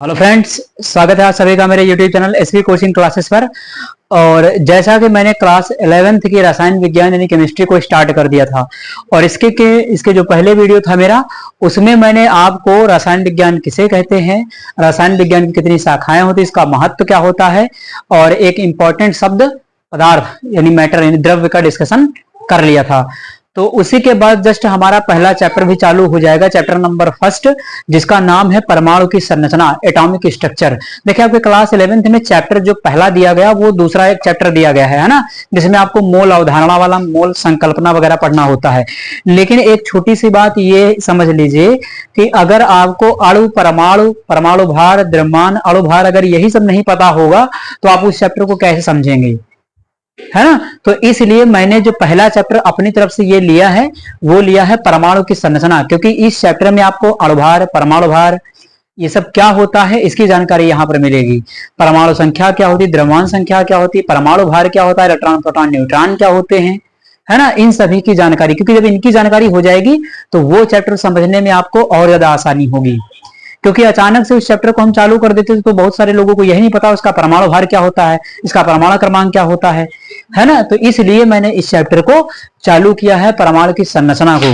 Hello friends, स्वागत है आप सभी का मेरे YouTube channel SV coaching classes पर। और जैसा कि मैंने क्लास 11th की रसायन विज्ञान यानी केमिस्ट्री को स्टार्ट कर दिया था और इसके जो पहले वीडियो था मेरा, उसमें मैंने आपको रसायन विज्ञान किसे कहते हैं, रसायन विज्ञान की कितनी शाखाएं होती है, इसका महत्व क्या होता है और एक इंपॉर्टेंट शब्द पदार्थ यानी मैटर यानी द्रव्य का डिस्कशन कर लिया था। तो उसी के बाद जस्ट हमारा पहला चैप्टर भी चालू हो जाएगा, चैप्टर नंबर फर्स्ट, जिसका नाम है परमाणु की संरचना, एटॉमिक स्ट्रक्चर। देखिए आपके क्लास 11th में चैप्टर जो पहला दिया गया वो दूसरा एक चैप्टर दिया गया है ना, जिसमें आपको मोल अवधारणा वाला मोल संकल्पना वगैरह पढ़ना होता है। लेकिन एक छोटी सी बात ये समझ लीजिए कि अगर आपको अणु, परमाणु, परमाणु भार, द्रव्यमान, अणु भार, अगर यही सब नहीं पता होगा तो आप उस चैप्टर को कैसे समझेंगे, है ना। तो इसलिए मैंने जो पहला चैप्टर अपनी तरफ से ये लिया है वो लिया है परमाणु की संरचना, क्योंकि इस चैप्टर में आपको अणुभार, परमाणु भार, ये सब क्या होता है इसकी जानकारी यहां पर मिलेगी। परमाणु संख्या क्या होती है, द्रव्यमान संख्या क्या होती है, परमाणु भार क्या होता है, इलेक्ट्रॉन, प्रोटॉन, न्यूट्रॉन क्या होते हैं, है ना, इन सभी की जानकारी। क्योंकि जब इनकी जानकारी हो जाएगी तो वो चैप्टर समझने में आपको और ज्यादा आसानी होगी। क्योंकि अचानक से उस चैप्टर को हम चालू कर देते तो बहुत सारे लोगों को यही नहीं पता उसका परमाणु भार क्या होता है, इसका परमाणु क्रमांक क्या होता है ना। तो इसलिए मैंने इस चैप्टर को चालू किया है, परमाणु की संरचना को।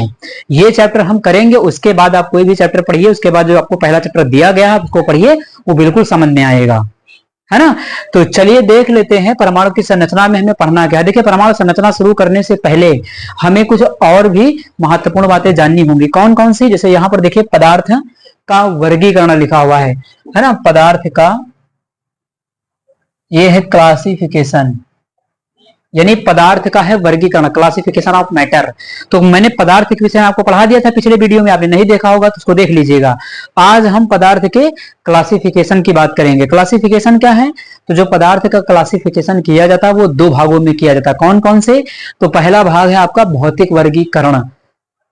ये चैप्टर हम करेंगे, उसके बाद आप कोई भी चैप्टर पढ़िए, उसके बाद जो आपको पहला चैप्टर दिया गया है उसको पढ़िए, वो बिल्कुल समझ में आएगा, है ना। तो चलिए देख लेते हैं परमाणु की संरचना में हमें पढ़ना क्या है। देखिए परमाणु संरचना शुरू करने से पहले हमें कुछ और भी महत्वपूर्ण बातें जाननी होंगी। कौन कौन सी, जैसे यहां पर देखिए पदार्थ का वर्गीकरण लिखा हुआ है ना, पदार्थ का ये है क्लासिफिकेशन, यानी पदार्थ का है वर्गीकरण, क्लासिफिकेशन ऑफ मैटर। तो मैंने पदार्थ के विषय में आपको पढ़ा दिया था पिछले वीडियो में, आपने नहीं देखा होगा तो उसको देख लीजिएगा। आज हम पदार्थ के क्लासिफिकेशन की बात करेंगे। क्लासिफिकेशन क्या है, तो जो पदार्थ का क्लासिफिकेशन किया जाता है वो दो भागों में किया जाता है। कौन कौन से, तो पहला भाग है आपका भौतिक वर्गीकरण,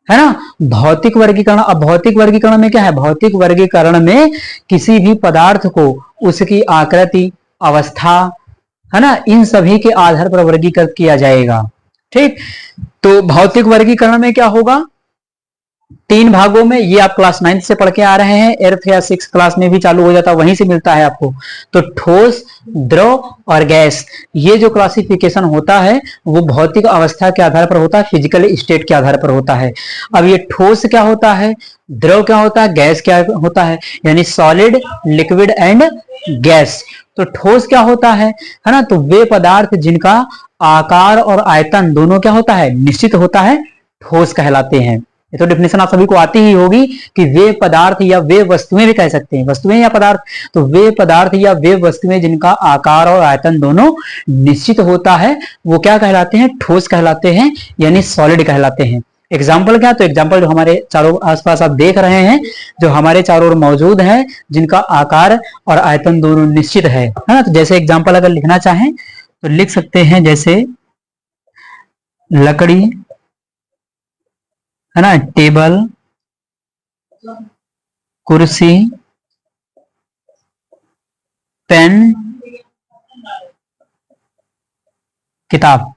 है ना, भौतिक वर्गीकरण। अब भौतिक वर्गीकरण में क्या है, भौतिक वर्गीकरण में किसी भी पदार्थ को उसकी आकृति, अवस्था, है ना, इन सभी के आधार पर वर्गीकृत किया जाएगा। ठीक, तो भौतिक वर्गीकरण में क्या होगा, तीन भागों में। ये आप क्लास 9th से पढ़ के आ रहे हैं, 8th या 6th क्लास में भी चालू हो जाता है, वहीं से मिलता है आपको। तो ठोस, द्रव और गैस, ये जो क्लासिफिकेशन होता है वो भौतिक अवस्था के आधार पर होता है, फिजिकल स्टेट के आधार पर होता है। अब ये ठोस क्या होता है, द्रव क्या होता है, गैस क्या होता है, यानी सॉलिड, लिक्विड एंड गैस। तो ठोस क्या होता है ना, तो वे पदार्थ जिनका आकार और आयतन दोनों क्या होता है, निश्चित होता है, ठोस कहलाते हैं। ये तो डेफिनेशन आप सभी को आती ही होगी कि वे पदार्थ या वे वस्तुएं भी कह सकते हैं, वस्तुएं या पदार्थ, तो वे पदार्थ या वे वस्तुएं जिनका आकार और आयतन दोनों निश्चित होता है वो क्या कहलाते हैं, ठोस कहलाते हैं, यानी सॉलिड कहलाते हैं। एग्जाम्पल क्या, तो एग्जाम्पल जो हमारे चारों आसपास आप देख रहे हैं, जो हमारे चारों ओर मौजूद है, जिनका आकार और आयतन दोनों निश्चित है ना। तो जैसे एग्जाम्पल अगर लिखना चाहें तो लिख सकते हैं, जैसे लकड़ी, है ना, टेबल, कुर्सी, पेन, किताब,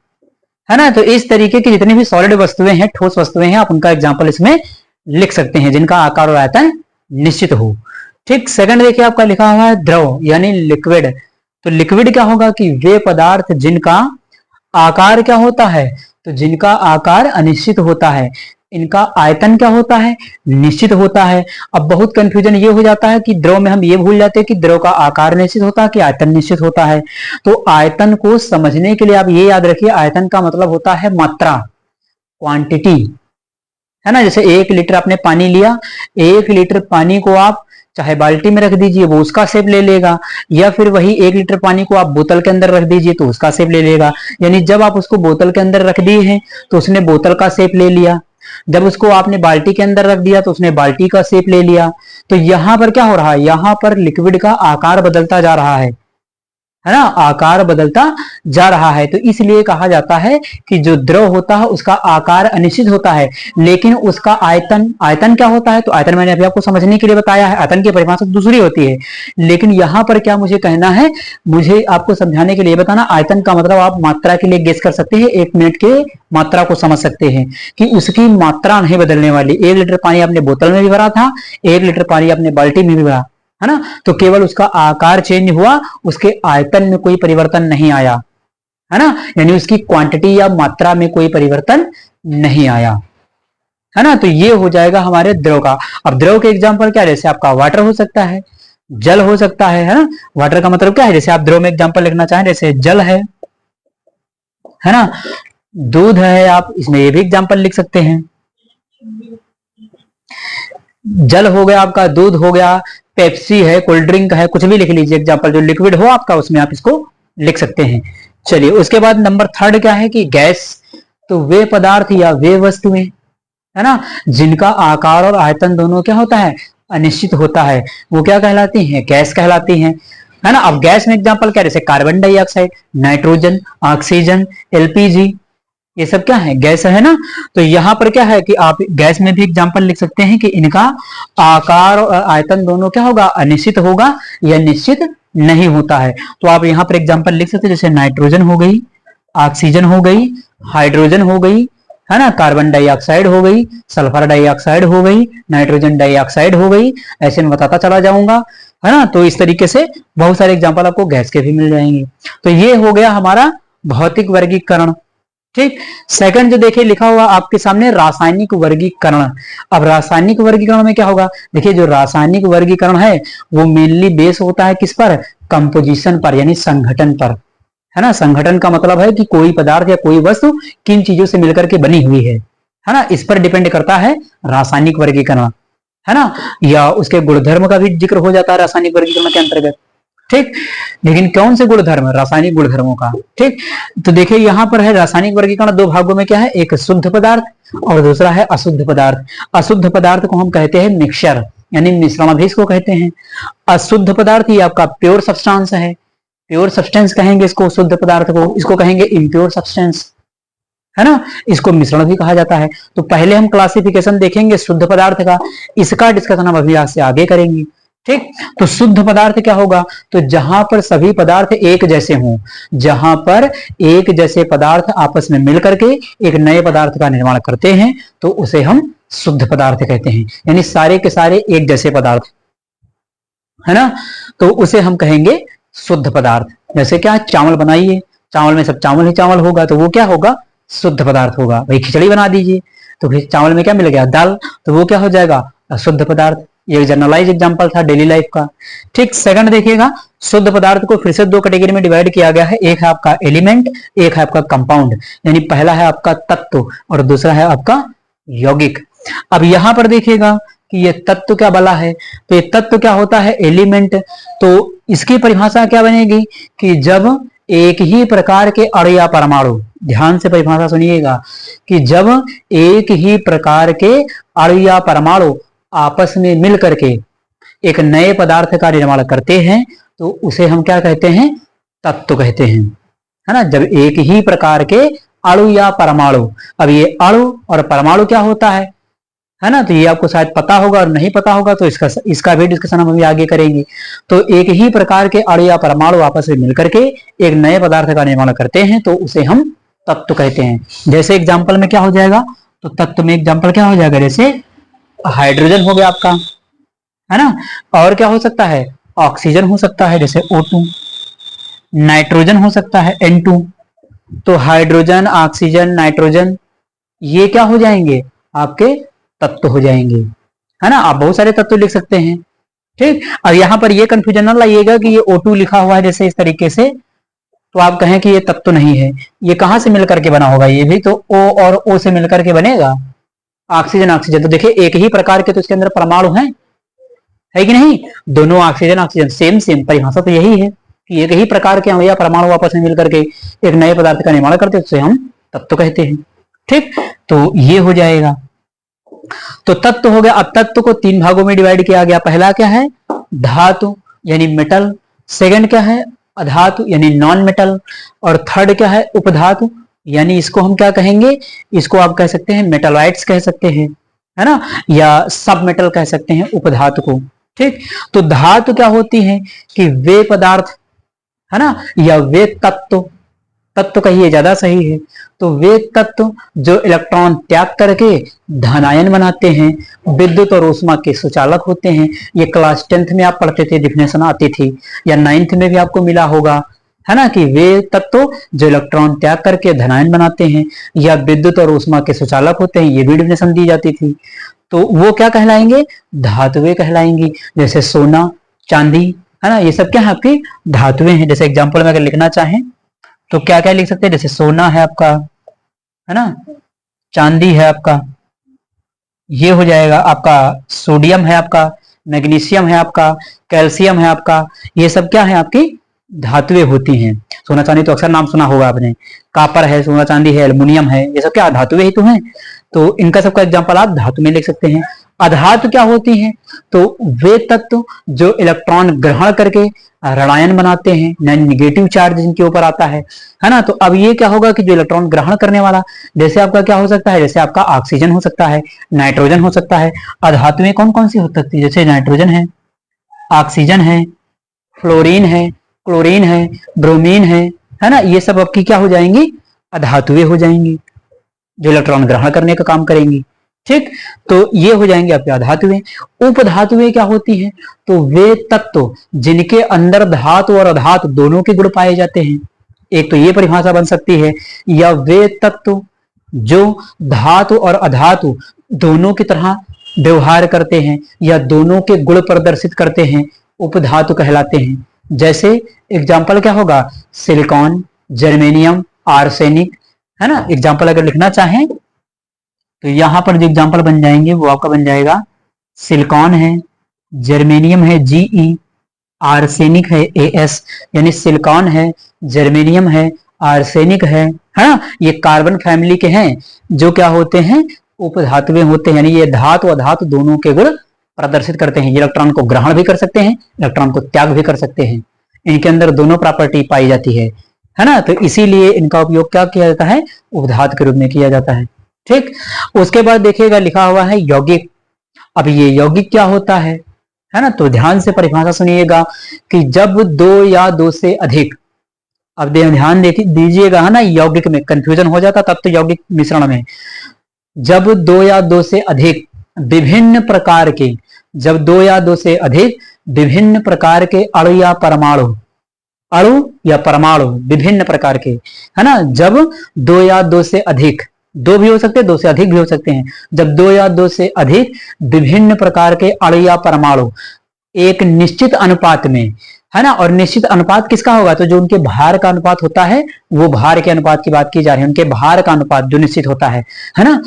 है ना। तो इस तरीके की जितनी भी सॉलिड वस्तुएं हैं, ठोस वस्तुएं हैं, आप उनका एग्जाम्पल इसमें लिख सकते हैं जिनका आकार और आयतन निश्चित हो। ठीक, सेकंड देखिए आपका लिखा हुआ है द्रव यानी लिक्विड। तो लिक्विड क्या होगा कि वे पदार्थ जिनका आकार क्या होता है, तो जिनका आकार अनिश्चित होता है, इनका आयतन क्या होता है, निश्चित होता है। अब बहुत कंफ्यूजन ये हो जाता है कि द्रव में हम ये भूल जाते हैं कि द्रव का आकार निश्चित होता है कि आयतन निश्चित होता है। तो आयतन को समझने के लिए आप ये याद रखिए, आयतन का मतलब होता है मात्रा, क्वांटिटी, है ना। जैसे 1 लीटर आपने पानी लिया, 1 लीटर पानी को आप चाहे बाल्टी में रख दीजिए वो उसका शेप ले लेगा, या फिर वही 1 लीटर पानी को आप बोतल के अंदर रख दीजिए तो उसका शेप ले लेगा। यानी जब आप उसको बोतल के अंदर रख दिए हैं तो उसने बोतल का शेप ले लिया, जब उसको आपने बाल्टी के अंदर रख दिया तो उसने बाल्टी का शेप ले लिया। तो यहां पर क्या हो रहा है, यहां पर लिक्विड का आकार बदलता जा रहा है ना, आकार बदलता जा रहा है। तो इसलिए कहा जाता है कि जो द्रव होता है उसका आकार अनिश्चित होता है, लेकिन उसका आयतन, आयतन क्या होता है, तो आयतन मैंने अभी आपको समझने के लिए बताया है, आयतन की परिभाषा दूसरी होती है। लेकिन यहां पर क्या मुझे कहना है, मुझे आपको समझाने के लिए बताना, आयतन का मतलब आप मात्रा के लिए गेस कर सकते हैं, 1 मिनट के मात्रा को समझ सकते हैं कि उसकी मात्रा नहीं बदलने वाली। 1 लीटर पानी आपने बोतल में भी भरा था, 1 लीटर पानी आपने बाल्टी में भी भरा, है ना। तो केवल उसका आकार चेंज हुआ, उसके आयतन में कोई परिवर्तन नहीं आया, है ना, यानी उसकी क्वांटिटी या मात्रा में कोई परिवर्तन नहीं आया, है ना। तो ये हो जाएगा हमारे द्रव का। अब द्रव के एग्जांपल क्या है, जैसे आपका वाटर हो सकता है, जल हो सकता है ना। वाटर का मतलब क्या है, जैसे आप द्रव में एग्जांपल लिखना चाहें, जैसे जल है ना, दूध है, आप इसमें ये भी एग्जांपल लिख सकते हैं। जल हो गया आपका, दूध हो गया, पेप्सी है, कोल्ड ड्रिंक है, कुछ भी लिख लीजिए एग्जांपल, जो लिक्विड हो आपका उसमें आप इसको लिख सकते हैं। चलिए उसके बाद नंबर थर्ड क्या है कि गैस। तो वे पदार्थ या वे वस्तुएं, है ना, जिनका आकार और आयतन दोनों क्या होता है, अनिश्चित होता है, वो क्या कहलाती हैं, गैस कहलाती हैं, है ना। अब गैस में एग्जांपल क्या है, जैसे carbon dioxide, nitrogen, oxygen, LPG, ये सब क्या है, गैस है ना। तो यहां पर क्या है कि आप गैस में भी एग्जांपल लिख सकते हैं कि इनका आकार और आयतन दोनों क्या होगा, अनिश्चित होगा या निश्चित नहीं होता है। तो आप यहां पर एग्जांपल लिख सकते हैं, जैसे नाइट्रोजन हो गई, ऑक्सीजन हो गई, हाइड्रोजन हो गई, है ना, कार्बन डाइऑक्साइड हो गई, सल्फर डाइऑक्साइड हो गई, नाइट्रोजन डाइऑक्साइड हो गई, ऐसे मैं बताता चला जाऊंगा, है ना। तो इस तरीके से बहुत सारे एग्जांपल आपको गैस के भी मिल जाएंगे। तो ये हो गया हमारा भौतिक वर्गीकरण। ठीक, सेकंड जो देखिए लिखा हुआ आपके सामने रासायनिक वर्गीकरण। अब रासायनिक वर्गीकरण में क्या होगा, देखिए जो रासायनिक वर्गीकरण है वो मेनली बेस होता है किस पर, कंपोजिशन पर, यानी संगठन पर, है ना। संगठन का मतलब है कि कोई पदार्थ या कोई वस्तु किन चीजों से मिलकर के बनी हुई है ना, इस पर डिपेंड करता है रासायनिक वर्गीकरण, है ना। या उसके गुणधर्म का भी जिक्र हो जाता है रासायनिक वर्गीकरण के अंतर्गत। ठीक, लेकिन कौन से गुणधर्म, रासायनिक गुणधर्मों का। ठीक, तो देखिए यहां पर है रासायनिक वर्गीकरण दो भागों में क्या है, एक शुद्ध पदार्थ और दूसरा है अशुद्ध पदार्थ। अशुद्ध पदार्थ को हम कहते हैं मिक्सचर, यानी मिश्रण भी इसको कहते हैं। अशुद्ध पदार्थ ये आपका प्योर सब्सटेंस है, प्योर सब्सटेंस कहेंगे इसको, शुद्ध पदार्थ को, इसको कहेंगे इम्प्योर सब्सटेंस, है ना। इसको मिश्रण भी कहा जाता है। तो पहले हम क्लासिफिकेशन देखेंगे शुद्ध पदार्थ का, इसका डिस्कशन हम अभी से आगे करेंगे। ठीक, तो शुद्ध पदार्थ क्या होगा, तो जहां पर सभी पदार्थ एक जैसे हों, जहां पर एक जैसे पदार्थ आपस में मिलकर के एक नए पदार्थ का निर्माण करते हैं, तो उसे हम शुद्ध पदार्थ कहते हैं, यानी सारे के सारे एक जैसे पदार्थ, है ना, तो उसे हम कहेंगे शुद्ध पदार्थ। जैसे क्या, चावल बनाइए, चावल में सब चावल ही चावल होगा, तो वो क्या होगा, शुद्ध पदार्थ होगा। भाई खिचड़ी बना दीजिए, तो फिर चावल में क्या मिल गया, दाल, तो वो क्या हो जाएगा, अशुद्ध पदार्थ। ये जनरलाइज एग्जांपल था डेली लाइफ का। ठीक, सेकंड देखिएगा, शुद्ध पदार्थ को फिर से दो कैटेगरी में डिवाइड किया गया है, एक है आपका एलिमेंट, एक है आपका कंपाउंड, यानी पहला है आपका तत्व और दूसरा है आपका यौगिक। अब यहां पर देखिएगा कि ये तत्व क्या बला है, तो ये तत्व क्या होता है, एलिमेंट। तो इसकी परिभाषा क्या बनेगी कि जब एक ही प्रकार के अणु या परमाणु, ध्यान से परिभाषा सुनिएगा, कि जब एक ही प्रकार के अणु या परमाणु आपस में मिल करके एक नए पदार्थ का निर्माण करते हैं, तो उसे हम क्या कहते हैं, तत्व कहते हैं, है ना। जब एक ही प्रकार के अणु या परमाणु, अब ये अणु और परमाणु क्या होता है ना, तो ये आपको शायद पता होगा, और नहीं पता होगा तो इसका भी डिस्कशन हम अभी आगे करेंगे। तो एक ही प्रकार के अणु या परमाणु आपस में मिलकर के एक नए पदार्थ का निर्माण करते हैं, तो उसे हम तत्व कहते हैं। जैसे एग्जाम्पल में क्या हो जाएगा, तो तत्व में एग्जाम्पल क्या हो जाएगा, जैसे हाइड्रोजन हो गया आपका, है ना, और क्या हो सकता है, ऑक्सीजन हो सकता है, जैसे O2, नाइट्रोजन हो सकता है N2। तो हाइड्रोजन, ऑक्सीजन, नाइट्रोजन, ये क्या हो जाएंगे, आपके तत्व हो जाएंगे, है ना। आप बहुत सारे तत्व लिख सकते हैं। ठीक, अब यहां पर ये कंफ्यूजन ना लाइएगा कि ये O2 लिखा हुआ है जैसे इस तरीके से, तो आप कहें कि ये तत्व नहीं है। ये कहां से मिलकर के बना होगा, ये भी तो O और O से मिलकर के बनेगा, ऑक्सीजन ऑक्सीजन। तो देखिए एक ही प्रकार के तो इसके अंदर परमाणु हैं, है कि नहीं, दोनों ऑक्सीजन ऑक्सीजन सेम सेम, परिभाषा तो यही है कि एक ही प्रकार के या परमाणु आपस में मिलकर के एक नए पदार्थ का निर्माण करते हैं, उसे हम तत्व कहते हैं। ठीक, तो ये हो जाएगा। तो तत्व हो गया। अब तत्व को तीन भागों में डिवाइड किया गया। पहला क्या है, धातु यानी मेटल, सेकंड क्या है, अधातु यानी नॉन मेटल, और थर्ड क्या है, उपधातु, यानी इसको हम क्या कहेंगे, इसको आप कह सकते हैं मेटलॉइड्स कह सकते हैं, है ना, या सब मेटल कह सकते हैं उपधातु को। ठीक, तो धातु क्या होती है कि वे पदार्थ, है ना, या वे तत्व तत्व कहिए ज्यादा सही है। तो वे तत्व जो इलेक्ट्रॉन त्याग करके धनायन बनाते हैं, विद्युत और ऊष्मा के सुचालक होते हैं। ये क्लास 10th में आप पढ़ते थे, डिफिनेशन आती थी, या 9th में भी आपको मिला होगा, है ना, कि वे तत्व जो इलेक्ट्रॉन त्याग करके धनायन बनाते हैं या विद्युत और ऊष्मा के सुचालक होते हैं, ये भी डिफिनेशन दी जाती थी। तो वो क्या कहलाएंगे? धातुएं कहलाएंगी। जैसे सोना, चांदी, है ना, ये सब क्या है? आपकी धातुएं हैं। जैसे एग्जाम्पल में अगर लिखना चाहें तो क्या क्या लिख सकते हैं? जैसे सोना है आपका, है ना, चांदी है आपका, ये हो जाएगा आपका सोडियम है आपका, मैग्नीशियम है आपका, कैल्शियम है आपका, ये सब क्या है? आपकी धातुएं होती हैं। सोना चांदी तो अक्सर नाम सुना होगा आपने, कापर है, सोना चांदी है, एल्युमिनियम है, ये सब क्या धातुएं ही तो हैं। तो इनका सबका एग्जांपल आप धातु में लिख सकते हैं। अधातु क्या होती हैं? तो वे तत्व जो इलेक्ट्रॉन ग्रहण करके ऋणायन बनाते हैं, नेगेटिव चार्ज जिनके ऊपर आता है ना। तो अब ये क्या होगा कि जो इलेक्ट्रॉन ग्रहण करने वाला, जैसे आपका क्या हो सकता है? जैसे आपका ऑक्सीजन हो सकता है, नाइट्रोजन हो सकता है। अधातुएं कौन कौन सी हो सकती है? जैसे नाइट्रोजन है, ऑक्सीजन है, फ्लोरीन है, क्लोरीन है, ब्रोमीन है ना, ये सब आपकी क्या हो जाएंगी? अधातुएं हो जाएंगी, जो इलेक्ट्रॉन ग्रहण करने का काम करेंगी। ठीक, तो ये हो जाएंगे आपके अधातुएं। उपधातुएं क्या होती हैं? तो वे तत्व जिनके अंदर धातु और अधातु दोनों के गुण पाए जाते हैं। एक तो ये परिभाषा बन सकती है, या वे तत्व जो धातु और अधातु दोनों की तरह व्यवहार करते हैं या दोनों के गुण प्रदर्शित करते हैं, उपधातु कहलाते हैं। जैसे एग्जाम्पल क्या होगा? सिलिकॉन, जर्मेनियम, आर्सेनिक, है ना। एग्जाम्पल अगर लिखना चाहें तो यहां पर जो एग्जाम्पल बन जाएंगे वो आपका बन जाएगा सिलिकॉन है, जर्मेनियम है, Ge, आर्सेनिक है, As, यानी सिलिकॉन है, जर्मेनियम है, आर्सेनिक है ना। ये कार्बन फैमिली के हैं जो क्या होते हैं? उपधातुएं होते हैं। यानी ये धातु अधातु दोनों के गुण प्रदर्शित करते हैं। ये इलेक्ट्रॉन को ग्रहण भी कर सकते हैं, इलेक्ट्रॉन को त्याग भी कर सकते हैं। इनके अंदर दोनों प्रॉपर्टी पाई जाती है ना। तो इसीलिए इनका उपयोग क्या किया जाता है? उपधातु के रूप में किया जाता है। ठीक, उसके बाद देखिएगा लिखा हुआ है यौगिक। अब ये यौगिक क्या होता है ना, तो ध्यान से परिभाषा सुनिएगा कि जब दो या दो से अधिक, अब ध्यान दीजिएगा, है ना, यौगिक में कंफ्यूजन हो जाता तब तो यौगिक मिश्रण में, जब दो या दो से अधिक विभिन्न प्रकार के, जब दो या दो से अधिक विभिन्न प्रकार के अणु या परमाणु, अणु या परमाणु विभिन्न प्रकार के, है ना, जब दो या दो से अधिक, दो भी हो सकते हैं, दो से अधिक भी हो सकते हैं, जब दो या दो से अधिक विभिन्न प्रकार के अणु या परमाणु एक निश्चित अनुपात में, है ना, और निश्चित अनुपात किसका होगा? तो जो उनके भार का अनुपात होता है, वो भार के अनुपात की बात की जा रही है, उनके भार का अनुपात जो निश्चित होता है ना।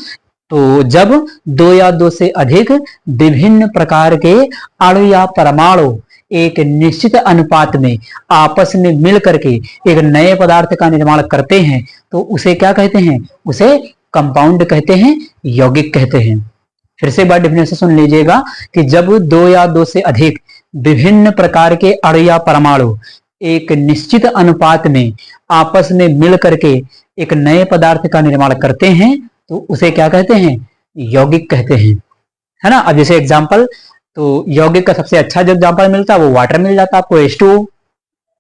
तो जब दो या दो से अधिक विभिन्न प्रकार के अणु या परमाणु एक निश्चित अनुपात में आपस में मिल करके एक नए पदार्थ का निर्माण करते हैं, तो उसे क्या कहते हैं? उसे कंपाउंड कहते हैं, यौगिक कहते हैं। फिर से बार डेफिनेशन सुन लीजिएगा कि जब दो या दो से अधिक विभिन्न प्रकार के अणु या परमाणु एक निश्चित अनुपात में आपस में मिल करके एक नए पदार्थ का निर्माण करते हैं, तो उसे क्या कहते हैं? यौगिक कहते हैं, है ना। अब जैसे एग्जांपल, तो यौगिक का सबसे अच्छा जो एग्जांपल मिलता है वो वाटर मिल जाता है आपको, H2O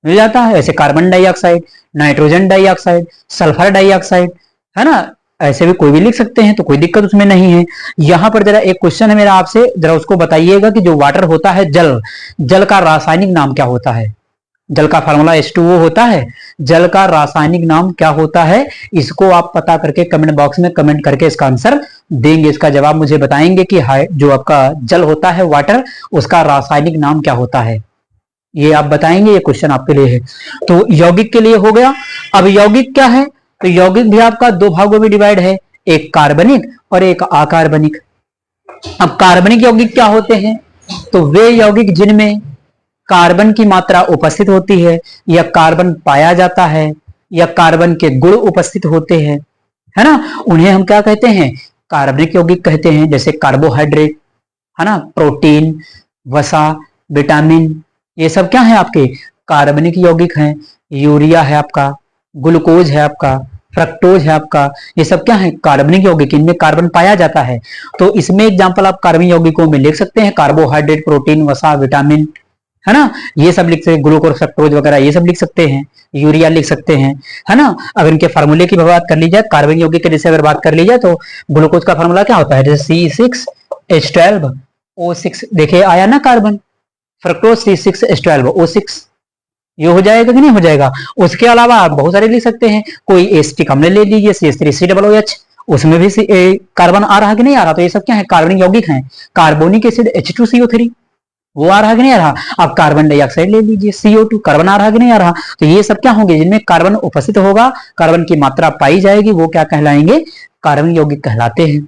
मिल जाता है। ऐसे carbon dioxide, nitrogen dioxide, sulphur dioxide, है ना, ऐसे भी कोई भी लिख सकते हैं, तो कोई दिक्कत उसमें नहीं है। यहां पर जरा एक क्वेश्चन है मेरा आपसे, जरा उसको बताइएगा कि जो वाटर होता है, जल, जल का रासायनिक नाम क्या होता है? जल का फार्मूला H2O होता है, जल का रासायनिक नाम क्या होता है? इसको आप पता करके कमेंट बॉक्स में कमेंट करके इसका आंसर देंगे, इसका जवाब मुझे बताएंगे कि जो आपका जल होता है, वाटर, उसका रासायनिक नाम क्या होता है, ये आप बताएंगे। ये क्वेश्चन आपके लिए है। तो यौगिक के लिए हो गया। अब यौगिक क्या है? तो यौगिक भी आपका दो भागों में डिवाइड है, एक कार्बनिक और एक अकार्बनिक। अब कार्बनिक यौगिक क्या होते हैं? तो वे यौगिक जिनमें कार्बन की मात्रा उपस्थित होती है, या कार्बन पाया जाता है, या कार्बन के गुण उपस्थित होते हैं, है ना, उन्हें हम क्या कहते हैं? कार्बनिक यौगिक कहते हैं। जैसे कार्बोहाइड्रेट, है ना, प्रोटीन, वसा, विटामिन, ये सब क्या है? आपके कार्बनिक यौगिक हैं। यूरिया है आपका, ग्लूकोज है आपका, फ्रक्टोज है आपका, ये सब क्या है? कार्बनिक यौगिक, इनमें कार्बन पाया जाता है। तो इसमें एग्जांपल आप कार्बनिक यौगिकों में लिख सकते हैं, कार्बोहाइड्रेट, प्रोटीन, वसा, विटामिन, है ना। ये सब लिख सकते हैं, ग्लूकोज फ्रक्टोज वगैरह ये सब लिख सकते हैं, यूरिया लिख सकते हैं, है ना। अगर इनके फार्मूले की बात कर ली जाए, कार्बन यौगिक के जैसे अगर बात कर ली जाए तो ग्लूकोज का फार्मूला क्या होता है, जैसे C6H12O6, देखिए आया ना कार्बन, फ्रक्टोज C6H12O6, ये हो जाएगा कि नहीं हो जाएगा। उसके अलावा आप बहुत सारे लिख सकते हैं, कोई एसिटिक अम्ल ले लीजिए CH3COOH, उसमें भी कार्बन आ रहा कि नहीं आ रहा, तो ये सब क्या है, कार्बनिक यौगिक हैं। कार्बोनिक एसिड H2CO3 वो आ रहा कि नहीं आ रहा। आप कार्बन डाइऑक्साइड ले लीजिए CO2, कार्बन आ रहा कि नहीं आ रहा। तो ये सब क्या होंगे, जिनमें कार्बन उपस्थित होगा, कार्बन की मात्रा पाई जाएगी, वो क्या कहलाएंगे, कार्बनिक यौगिक कहलाते हैं।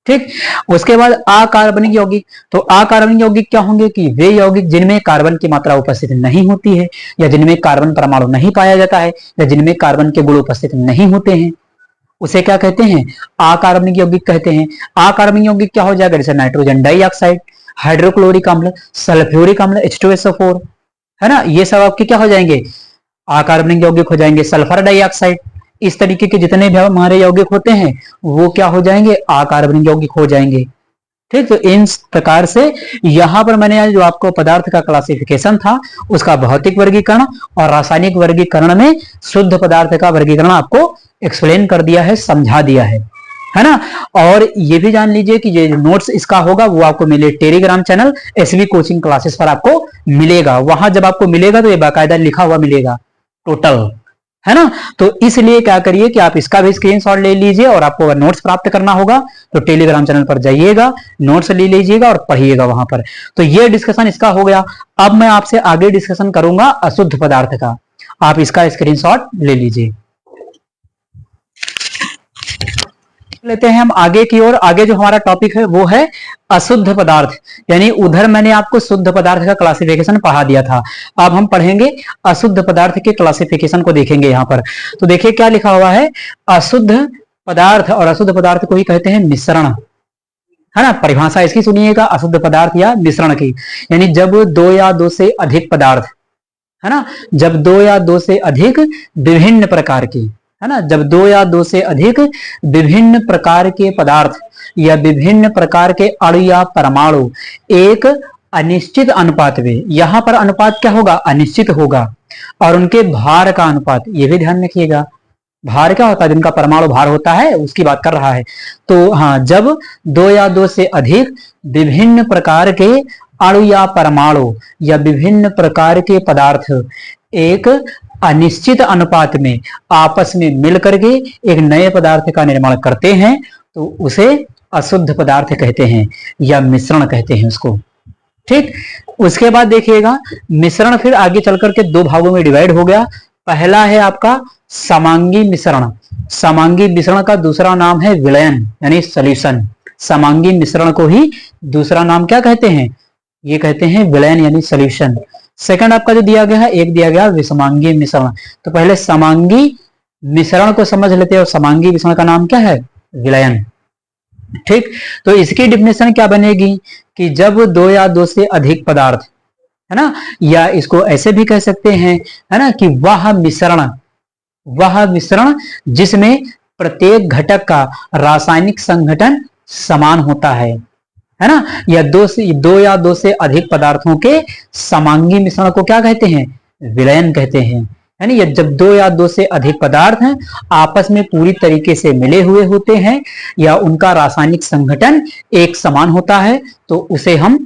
ठीक, उसके बाद अकार्बनिक यौगिक, तो अकार्बनिक यौगिक क्या होंगे कि वे यौगिक जिनमें कार्बन की मात्रा उपस्थित नहीं होती है, या जिनमें कार्बन परमाणु नहीं पाया जाता है, या जिनमें कार्बन के गुण उपस्थित नहीं होते हैं, उसे क्या कहते हैं, अकार्बनिक यौगिक कहते हैं। अकार्बनिक यौगिक क्या हो जाएगा, जैसे नाइट्रोजन डाइऑक्साइड, हाइड्रोक्लोरिक अम्ल, सल्फ्यूरिक अम्ल H2SO4, है ना, ये सब आपके क्या हो जाएंगे, अकार्बनिक यौगिक हो जाएंगे। सल्फर डाइऑक्साइड, इस तरीके के जितने भी हमारे यौगिक होते हैं वो क्या हो जाएंगे, अकार्बनिक यौगिक हो जाएंगे। ठीक, तो इन प्रकार से यहां पर मैंने जो आपको पदार्थ का क्लासिफिकेशन था, उसका भौतिक वर्गीकरण और रासायनिक वर्गीकरण में शुद्ध पदार्थ का वर्गीकरण आपको एक्सप्लेन कर दिया है, समझा दिया है ना। और ये भी जान लीजिए कि ये नोट्स इसका होगा वो आपको मिले Telegram channel SV coaching classes पर आपको मिलेगा। वहां जब आपको मिलेगा तो ये बाकायदा लिखा हुआ मिलेगा टोटल, है ना। तो इसलिए क्या करिए कि आप इसका भी स्क्रीनशॉट ले लीजिए, और आपको नोट्स प्राप्त करना होगा तो टेलीग्राम चैनल पर जाइएगा, नोट्स ले लीजिएगा और पढ़िएगा वहां पर। तो ये डिस्कशन इसका हो गया। अब मैं आपसे आगे डिस्कशन करूंगा अशुद्ध पदार्थ का, आप इसका स्क्रीनशॉट ले लीजिए। लेते हैं हम आगे की ओर। आगे जो हमारा टॉपिक है वो है अशुद्ध पदार्थ, यानी उधर मैंने आपको शुद्ध पदार्थ का क्लासिफिकेशन पढ़ा दिया था, अब हम पढ़ेंगे अशुद्ध पदार्थ के क्लासिफिकेशन को देखेंगे यहाँ पर। तो देखिए क्या लिखा हुआ है, अशुद्ध पदार्थ, और अशुद्ध पदार्थ को ही कहते हैं मिश्रण, है ना। परिभाषा इसकी सुनिएगा, अशुद्ध पदार्थ या मिश्रण की, यानी जब दो या दो से अधिक पदार्थ, है ना, जब दो या दो से अधिक विभिन्न प्रकार की, है ना, जब दो या दो से अधिक विभिन्न प्रकार के पदार्थ या विभिन्न प्रकार के अणु या परमाणु एक अनिश्चित अनुपात में, यहां पर अनुपात क्या होगा, अनिश्चित होगा, और उनके भार का अनुपात, ये भी ध्यान रखिएगा, भार क्या होता है, जिनका परमाणु भार होता है उसकी बात कर रहा है। तो हाँ, जब दो या दो से अधिक विभिन्न प्रकार के अणु या परमाणु या विभिन्न प्रकार के पदार्थ एक अनिश्चित अनुपात में आपस में मिलकर के एक नए पदार्थ का निर्माण करते हैं तो उसे अशुद्ध पदार्थ कहते हैं या मिश्रण कहते हैं उसको। ठीक, उसके बाद देखिएगा मिश्रण फिर आगे चलकर के दो भागों में डिवाइड हो गया। पहला है आपका समांगी मिश्रण, समांगी मिश्रण का दूसरा नाम है विलयन यानी सॉल्यूशन। समांगी मिश्रण को ही दूसरा नाम क्या कहते हैं, ये कहते हैं विलयन यानी सॉल्यूशन। सेकंड आपका जो दिया गया है, एक दिया गया विषमांगी मिश्रण। तो पहले समांगी मिश्रण को समझ लेते हैं, और समांगी मिश्रण का नाम क्या है, विलयन। ठीक, तो इसकी डिफिनेशन क्या बनेगी कि जब दो या दो से अधिक पदार्थ, है ना, या इसको ऐसे भी कह सकते हैं, है ना, कि वह मिश्रण जिसमें प्रत्येक घटक का रासायनिक संघटन समान होता है ना, या दो या दो से अधिक पदार्थों के समांगी मिश्रण को क्या कहते हैं, विलयन कहते हैं। यानी जब दो या दो से अधिक पदार्थ हैं आपस में पूरी तरीके से मिले हुए होते हैं या उनका रासायनिक संघटन एक समान होता है तो उसे हम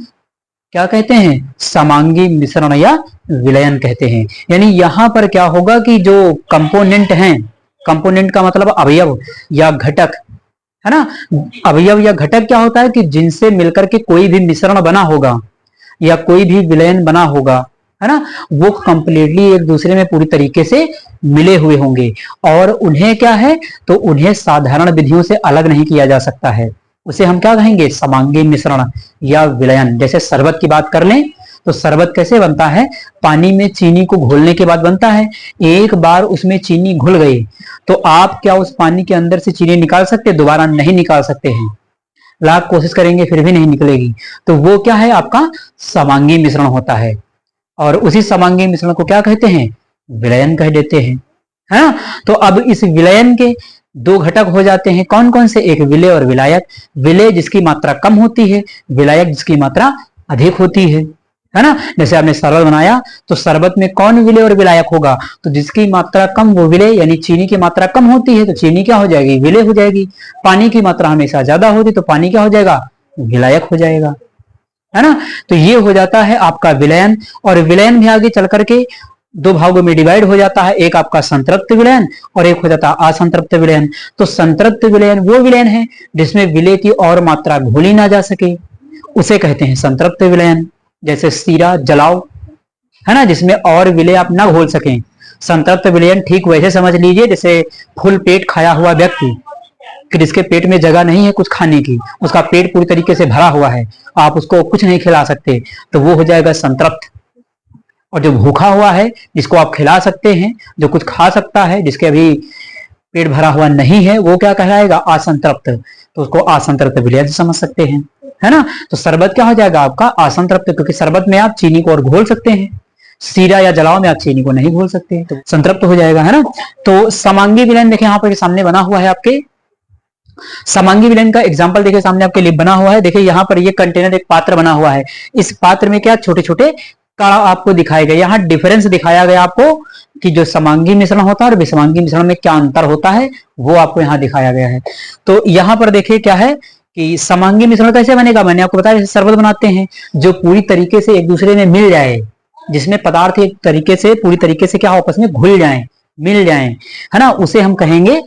क्या कहते हैं, समांगी मिश्रण या विलयन कहते हैं। यानी यहां पर क्या होगा कि जो कंपोनेंट हैं, कंपोनेंट का मतलब अवयव या घटक, है ना, अवयव या घटक क्या होता है कि जिनसे मिलकर के कोई भी मिश्रण बना होगा या कोई भी विलयन बना होगा, है ना, वो कंप्लीटली एक दूसरे में पूरी तरीके से मिले हुए होंगे और उन्हें क्या है, तो उन्हें साधारण विधियों से अलग नहीं किया जा सकता है। उसे हम क्या कहेंगे, समांगी मिश्रण या विलयन। जैसे शरबत की बात कर लें तो शरबत कैसे बनता है, पानी में चीनी को घोलने के बाद बनता है। एक बार उसमें चीनी घुल गई तो आप क्या उस पानी के अंदर से चीनी निकाल सकते, दोबारा नहीं निकाल सकते हैं, लाख कोशिश करेंगे फिर भी नहीं निकलेगी। तो वो क्या है, आपका समांगी मिश्रण होता है और उसी समांगी मिश्रण को क्या कहते हैं, विलयन कह देते हैं, है ना। तो अब इस विलयन के दो घटक हो जाते हैं, कौन कौन से, एक विलेय और विलायक। विलेय जिसकी मात्रा कम होती है, विलायक जिसकी मात्रा अधिक होती है। है ना। जैसे आपने शरबत बनाया तो शरबत में कौन विलेय और विलायक होगा, तो जिसकी मात्रा कम वो विलेय, यानी चीनी की मात्रा कम होती है तो चीनी क्या हो जाएगी, विलेय हो जाएगी। पानी की मात्रा हमेशा ज्यादा होती तो पानी क्या हो जाएगा, विलायक हो जाएगा, है ना। तो ये हो जाता है आपका विलयन। और विलयन भी आगे चल करके दो भागों में डिवाइड हो जाता है, एक आपका संतृप्त विलयन और एक हो जाता है असंतृप्त विलयन। तो संतृप्त विलयन वो विलयन है जिसमें विलेय की और मात्रा घोली ना जा सके, उसे कहते हैं संतृप्त विलयन। जैसे सीरा जलाओ, है ना, जिसमें और विलेय आप ना घोल सकें। संतृप्त विलयन ठीक वैसे समझ लीजिए जैसे फुल पेट खाया हुआ व्यक्ति कि जिसके पेट में जगह नहीं है कुछ खाने की, उसका पेट पूरी तरीके से भरा हुआ है, आप उसको कुछ नहीं खिला सकते, तो वो हो जाएगा संतृप्त। और जो भूखा हुआ है जिसको आप खिला सकते हैं, जो कुछ खा सकता है, जिसके अभी पेट भरा हुआ नहीं है, वो क्या कहलाएगा, असंतृप्त। तो उसको असंतृप्त विलयन से समझ सकते हैं, है ना। तो शरबत क्या हो जाएगा आपका असंतृप्त, क्योंकि शरबत में आप चीनी को और घोल सकते हैं, सीरा या जलाओ में आप चीनी को नहीं घोल सकते, तो संतृप्त हो जाएगा, है ना। तो समांगी विलयन देखिए यहाँ पर सामने बना हुआ है आपके, समांगी विलयन का एग्जांपल देखिए सामने आपके लिए बना हुआ है। देखिए यहाँ पर ये कंटेनर एक पात्र बना हुआ है, इस पात्र में क्या छोटे छोटे कण आपको दिखाए गए, यहाँ डिफरेंस दिखाया गया आपको कि जो समांगी मिश्रण होता है और विसमांगी मिश्रण में क्या अंतर होता है वो आपको यहाँ दिखाया गया है। तो यहाँ पर देखिए क्या है कि समांगी मिश्रण कैसे बनेगा, मैंने आपको बताया जैसे शरबत बनाते हैं, जो पूरी तरीके से एक दूसरे में मिल जाए, जिसमें पदार्थ एक तरीके से पूरी तरीके से क्या आपस में घुल जाए, मिल जाए, है ना, उसे हम कहेंगे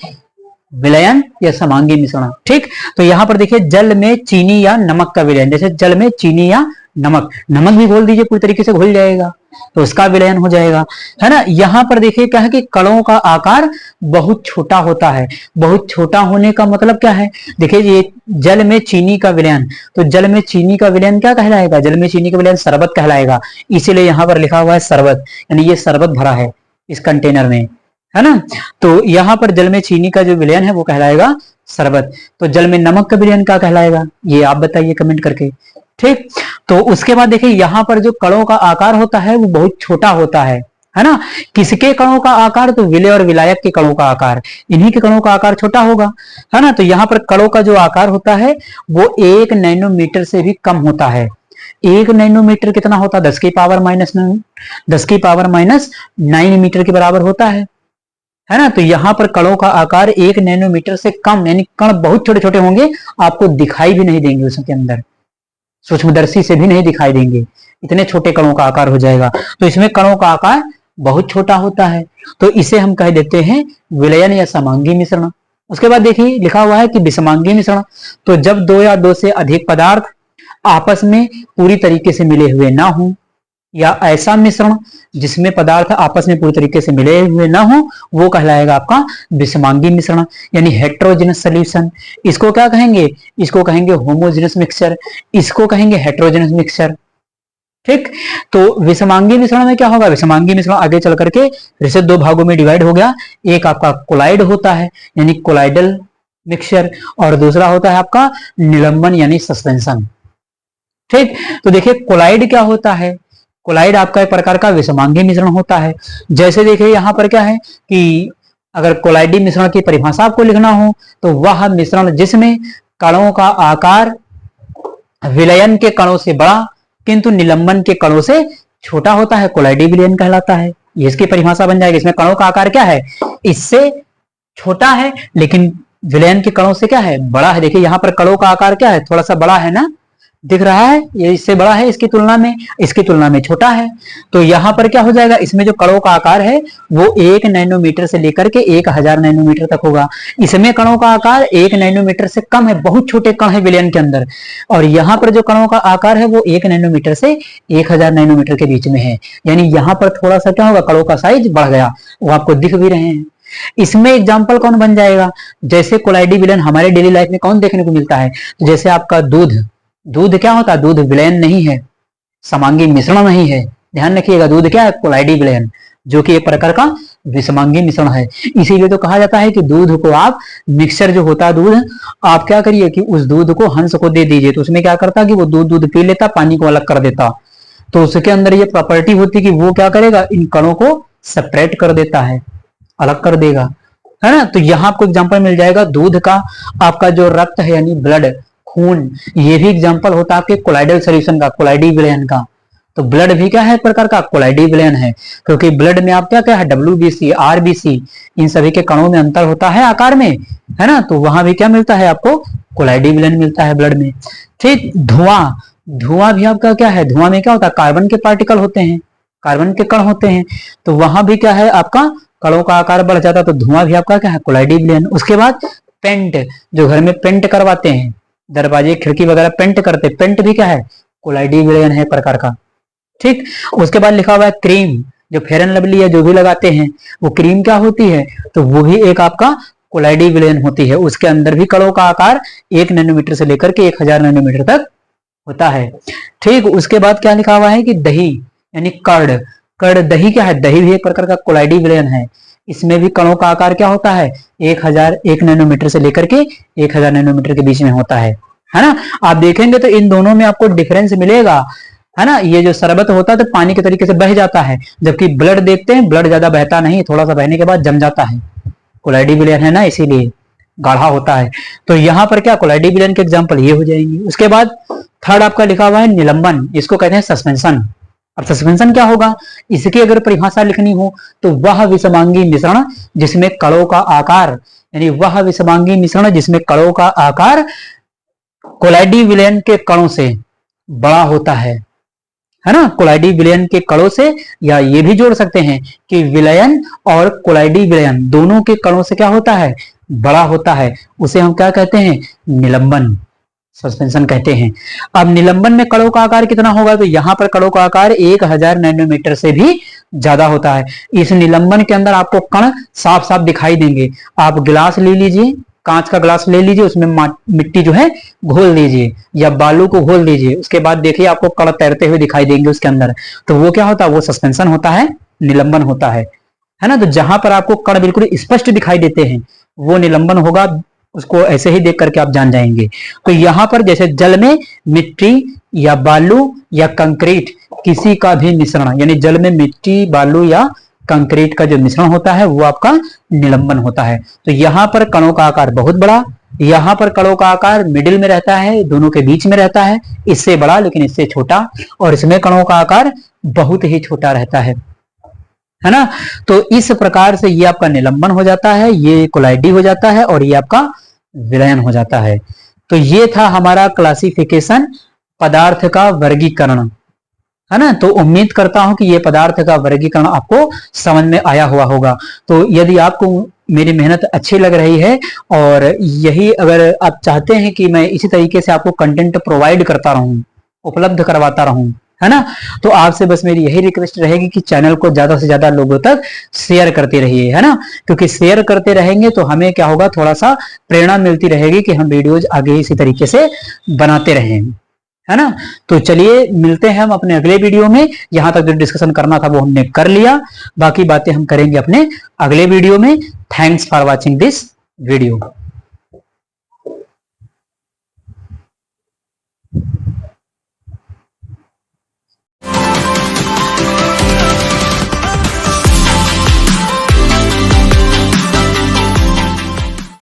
विलयन या समांगी मिश्रण। ठीक, तो यहां पर देखिए जल में चीनी या नमक का विलयन, जैसे जल में चीनी या नमक, नमक भी घोल दीजिए पूरी तरीके से घुल जाएगा तो उसका विलयन हो जाएगा, है ना। यहां पर देखिए क्या है कि कणों का आकार बहुत छोटा होता है। बहुत छोटा होने का मतलब क्या है, देखिए ये जल में चीनी का विलयन, तो जल में चीनी का विलयन क्या कहलाएगा, जल में चीनी का विलयन शरबत कहलाएगा, इसीलिए यहां पर लिखा हुआ है शरबत, यानी ये शरबत भरा है इस कंटेनर में, है ना। तो यहां पर जल में चीनी का जो विलयन है वो कहलाएगा शरबत। तो जल में नमक का विलयन क्या कहलाएगा, ये आप बताइए कमेंट करके। ठीक, तो उसके बाद देखिए यहां पर जो कणों का आकार होता है वो बहुत छोटा होता है ना। किसके कणों का आकार, तो विलेय और विलायक के कणों का आकार, इन्हीं के कणों का आकार छोटा होगा, है ना। तो यहाँ पर कणों का जो आकार होता है वो 1 नैनोमीटर से भी कम होता है। 1 नैनोमीटर कितना होता है, 10 की पावर माइनस 9 मीटर के बराबर होता है ना। तो यहाँ पर कणों का आकार 1 नैनोमीटर से कम, यानी कण बहुत छोटे छोटे होंगे, आपको दिखाई भी नहीं देंगे, उसके अंदर सूक्ष्मदर्शी से भी नहीं दिखाई देंगे, इतने छोटे कणों का आकार हो जाएगा। तो इसमें कणों का आकार बहुत छोटा होता है, तो इसे हम कह देते हैं विलयन या समांगी मिश्रण। उसके बाद देखिए लिखा हुआ है कि विषमांगी मिश्रण, तो जब 2 या 2 से अधिक पदार्थ आपस में पूरी तरीके से मिले हुए ना हो, या ऐसा मिश्रण जिसमें पदार्थ आपस में पूरी तरीके से मिले हुए ना हो, वो कहलाएगा आपका विषमांगी मिश्रण, यानी हेट्रोजेनस सॉल्यूशन। इसको क्या कहेंगे, इसको कहेंगे होमोजेनस मिक्सचर, इसको कहेंगे हेट्रोजेनस मिक्सचर। ठीक, तो विषमांगी मिश्रण में क्या होगा, विषमांगी मिश्रण आगे चल करके फिर से 2 भागों में डिवाइड हो गया। एक आपका कोलाइड होता है यानी कोलाइडल मिक्सचर, और दूसरा होता है आपका निलंबन यानी सस्पेंशन। ठीक, तो देखिए कोलाइड क्या होता है, कोलाइड आपका एक प्रकार का विषमांगी मिश्रण होता है। जैसे देखिए यहां पर क्या है कि अगर कोलाइडी मिश्रण की परिभाषा आपको लिखना हो तो वह मिश्रण जिसमें कणों का आकार विलयन के कणों से बड़ा किंतु निलंबन के कणों से छोटा होता है, कोलाइडी विलयन कहलाता है। ये इसकी परिभाषा बन जाएगी। इसमें कणों का आकार क्या है, इससे छोटा है, लेकिन विलयन के कणों से क्या है, बड़ा है। देखिए यहाँ पर कणों का आकार क्या है, थोड़ा सा बड़ा है ना, दिख रहा है, ये इससे बड़ा है, इसकी तुलना में छोटा है। तो यहाँ पर क्या हो जाएगा, इसमें जो कणों का आकार है वो 1 नैनोमीटर से लेकर के 1000 नैनोमीटर तक होगा। इसमें कणों का आकार 1 नैनोमीटर से कम है, बहुत छोटे कण है विलयन के अंदर। और यहाँ पर जो कणों का आकार है वो 1 नैनोमीटर से 1000 नैनोमीटर के बीच में है, यानी यहाँ पर थोड़ा सा क्या होगा, कणों का साइज बढ़ गया, वो आपको दिख भी रहे हैं। इसमें एग्जाम्पल कौन बन जाएगा, जैसे कोलाइडी विलयन हमारे डेली लाइफ में कौन देखने को मिलता है, तो जैसे आपका दूध क्या होता है, दूध विलयन नहीं है, समांगी मिश्रण नहीं है, ध्यान रखिएगा। दूध क्या है, कोलाइडी विलयन, जो कि एक प्रकार का विषमांगी मिश्रण है। इसीलिए तो कहा जाता है कि दूध को आप मिक्सचर जो होता है दूध, आप क्या करिए कि उस दूध को हंस को दे दीजिए, तो उसमें क्या करता कि वो दूध पी लेता, पानी को अलग कर देता। तो उसके अंदर ये प्रॉपर्टी होती कि वो क्या करेगा, इन कणों को सेपरेट कर देता है, अलग कर देगा, है ना। तो यहाँ आपको एग्जाम्पल मिल जाएगा दूध का। आपका जो रक्त है यानी ब्लड, खून, ये भी एग्जांपल होता है आपके कोलाइडल सॉल्यूशन का, कोलाइडी विलयन का। तो ब्लड भी क्या है, एक प्रकार का कोलाइडी विलयन है, क्योंकि ब्लड में आप क्या क्या है, WBC, RBC, इन सभी के कणों में अंतर होता है आकार में, है ना, तो वहां भी क्या मिलता है आपको, कोलाइडी विलयन मिलता है ब्लड में। ठीक, धुआं, धुआं भी आपका क्या है, धुआं में क्या होता है, कार्बन के पार्टिकल होते हैं, कार्बन के कण होते हैं, तो वहां भी क्या है आपका कणों का आकार बढ़ जाता है, तो धुआं भी आपका क्या है, कोलाइडी विलयन। उसके बाद पेंट, जो घर में पेंट करवाते हैं, दरवाजे खिड़की वगैरह पेंट करते, पेंट भी क्या है, कोलाइडी विलयन है प्रकार का। ठीक, उसके बाद लिखा हुआ है क्रीम, जो फेयर एंड लवली है जो भी लगाते हैं, वो क्रीम क्या होती है, तो वो भी एक आपका कोलाइडी विलयन होती है, उसके अंदर भी कणों का आकार 1 नैनोमीटर से लेकर के 1000 नैनोमीटर तक होता है। ठीक, उसके बाद क्या लिखा हुआ है कि दही यानी कर्ड, कर्ड दही क्या है, दही भी एक प्रकार का कोलाइडी विलयन है, इसमें भी कणों का आकार क्या होता है, 1 नैनोमीटर से लेकर के 1000 नैनोमीटर के बीच में होता है ना। आप देखेंगे तो इन दोनों में आपको डिफरेंस मिलेगा, है ना। ये जो शरबत होता है तो पानी के तरीके से बह जाता है, जबकि ब्लड देखते हैं, ब्लड ज्यादा बहता नहीं, थोड़ा सा बहने के बाद जम जाता है, कोलाइडी विलयन है ना, इसीलिए गाढ़ा होता है। तो यहाँ पर क्या कोलाइडी विलयन के एग्जाम्पल ये हो जाएंगे। उसके बाद थर्ड आपका लिखा हुआ है निलंबन, इसको कहते हैं सस्पेंशन। अब सस्पेंशन क्या होगा, इसकी अगर परिभाषा लिखनी हो तो वह विषमांगी मिश्रण जिसमें कणों का आकार, यानी वह विषमांगी मिश्रण जिसमें कणों का आकार कोलाइडी विलयन के कणों से बड़ा होता है ना, कोलाइडी विलयन के कणों से, या ये भी जोड़ सकते हैं कि विलयन और कोलाइडी विलयन दोनों के कणों से क्या होता है, बड़ा होता है, उसे हम क्या कहते हैं, निलंबन, सस्पेंशन कहते हैं। अब निलंबन में कणों का आकार कितना होगा, तो यहाँ पर कणों का आकार 1000 नैनोमीटर से भी ज्यादा होता है। इस निलंबन के अंदर आपको कण साफ साफ दिखाई देंगे। आप गिलास ले लीजिए, कांच का ग्लास ले लीजिए, उसमें मिट्टी जो है घोल दीजिए या बालू को घोल दीजिए, उसके बाद देखिए आपको कण तैरते हुए दिखाई देंगे उसके अंदर, तो वो क्या होता है, वो सस्पेंशन होता है, निलंबन होता है ना। तो जहां पर आपको कण बिल्कुल स्पष्ट दिखाई देते हैं वो निलंबन होगा, उसको ऐसे ही देख करके आप जान जाएंगे। तो यहाँ पर जैसे जल में मिट्टी या बालू या कंक्रीट किसी का भी मिश्रण, यानी जल में मिट्टी बालू या कंक्रीट का जो मिश्रण होता है वो आपका निलंबन होता है। तो यहाँ पर कणों का आकार बहुत बड़ा, यहाँ पर कणों का आकार मिडिल में रहता है, दोनों के बीच में रहता है, इससे बड़ा लेकिन इससे छोटा, और इसमें कणों का आकार बहुत ही छोटा रहता है ना। तो इस प्रकार से ये आपका निलंबन हो जाता है, ये कोलाइडी हो जाता है, और ये आपका विलयन हो जाता है। तो ये था हमारा क्लासिफिकेशन, पदार्थ का वर्गीकरण, है ना। तो उम्मीद करता हूं कि ये पदार्थ का वर्गीकरण आपको समझ में आया हुआ होगा। तो यदि आपको मेरी मेहनत अच्छी लग रही है और यही अगर आप चाहते हैं कि मैं इसी तरीके से आपको कंटेंट प्रोवाइड करता रहूं, उपलब्ध करवाता रहूं, है ना, तो आपसे बस मेरी यही रिक्वेस्ट रहेगी कि चैनल को ज्यादा से ज्यादा लोगों तक शेयर करते रहिए, है ना, क्योंकि शेयर करते रहेंगे तो हमें क्या होगा, थोड़ा सा प्रेरणा मिलती रहेगी कि हम वीडियोज आगे इसी तरीके से बनाते रहें, है ना। तो चलिए मिलते हैं हम अपने अगले वीडियो में। यहां तक जो डिस्कशन करना था वो हमने कर लिया, बाकी बातें हम करेंगे अपने अगले वीडियो में। Thanks for watching this video.